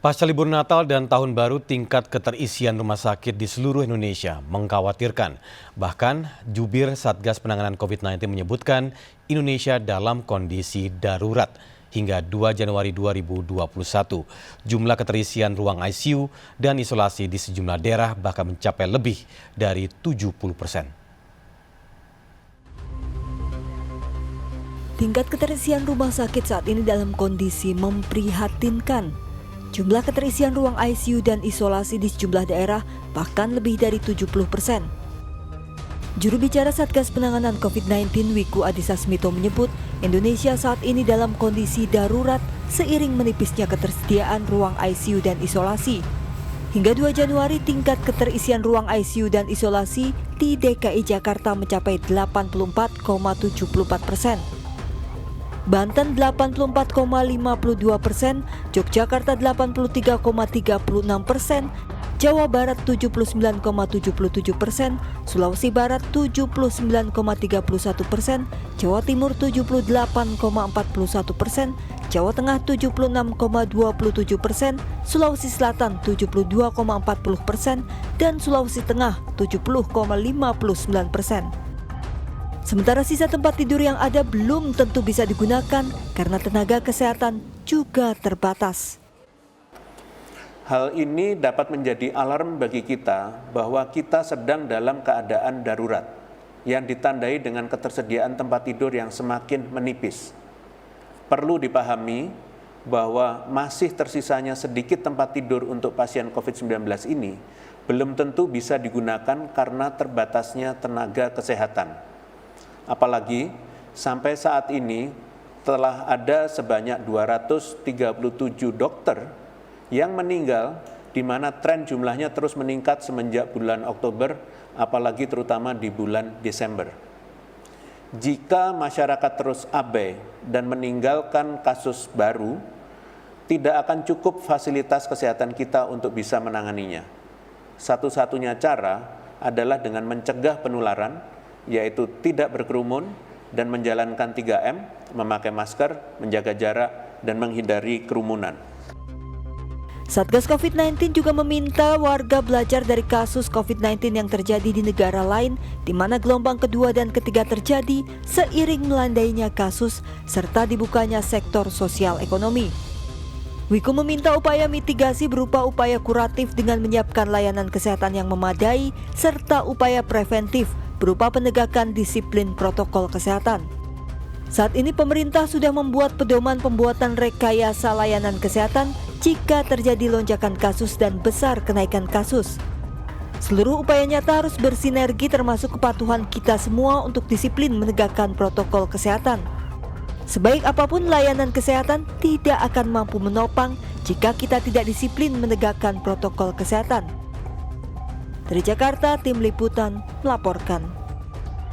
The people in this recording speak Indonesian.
Pasca libur Natal dan Tahun Baru, tingkat keterisian rumah sakit di seluruh Indonesia mengkhawatirkan. Bahkan, jubir Satgas Penanganan COVID-19 menyebutkan Indonesia dalam kondisi darurat. Hingga 2 Januari 2021, jumlah keterisian ruang ICU dan isolasi di sejumlah daerah bahkan mencapai lebih dari 70%. Tingkat keterisian rumah sakit saat ini dalam kondisi memprihatinkan. Jumlah keterisian ruang ICU dan isolasi di sejumlah daerah bahkan lebih dari 70%. Juru bicara Satgas Penanganan COVID-19 Wiku Adhisa Smito menyebut Indonesia saat ini dalam kondisi darurat seiring menipisnya ketersediaan ruang ICU dan isolasi. Hingga 2 Januari tingkat keterisian ruang ICU dan isolasi di DKI Jakarta mencapai 84,74%. Banten 84,52%, Yogyakarta 83,36%, Jawa Barat 79,77%, Sulawesi Barat 79,31%, Jawa Timur 78,41%, Jawa Tengah 76,27%, Sulawesi Selatan 72,40%, dan Sulawesi Tengah 70,59%. Sementara sisa tempat tidur yang ada belum tentu bisa digunakan karena tenaga kesehatan juga terbatas. Hal ini dapat menjadi alarm bagi kita bahwa kita sedang dalam keadaan darurat yang ditandai dengan ketersediaan tempat tidur yang semakin menipis. Perlu dipahami bahwa masih tersisanya sedikit tempat tidur untuk pasien COVID-19 ini belum tentu bisa digunakan karena terbatasnya tenaga kesehatan. Apalagi sampai saat ini telah ada sebanyak 237 dokter yang meninggal, di mana tren jumlahnya terus meningkat semenjak bulan Oktober, apalagi terutama di bulan Desember. Jika masyarakat terus abai dan meninggalkan kasus baru, tidak akan cukup fasilitas kesehatan kita untuk bisa menanganinya. Satu-satunya cara adalah dengan mencegah penularan, yaitu tidak berkerumun dan menjalankan 3M, memakai masker, menjaga jarak, dan menghindari kerumunan. Satgas COVID-19 juga meminta warga belajar dari kasus COVID-19 yang terjadi di negara lain di mana gelombang kedua dan ketiga terjadi seiring melandainya kasus serta dibukanya sektor sosial ekonomi. Wiku meminta upaya mitigasi berupa upaya kuratif dengan menyiapkan layanan kesehatan yang memadai serta upaya preventif berupa penegakan disiplin protokol kesehatan. Saat ini pemerintah sudah membuat pedoman pembuatan rekayasa layanan kesehatan jika terjadi lonjakan kasus dan besar kenaikan kasus. Seluruh upaya nyata harus bersinergi termasuk kepatuhan kita semua untuk disiplin menegakkan protokol kesehatan. Sebaik apapun layanan kesehatan tidak akan mampu menopang jika kita tidak disiplin menegakkan protokol kesehatan. Dari Jakarta, Tim Liputan melaporkan.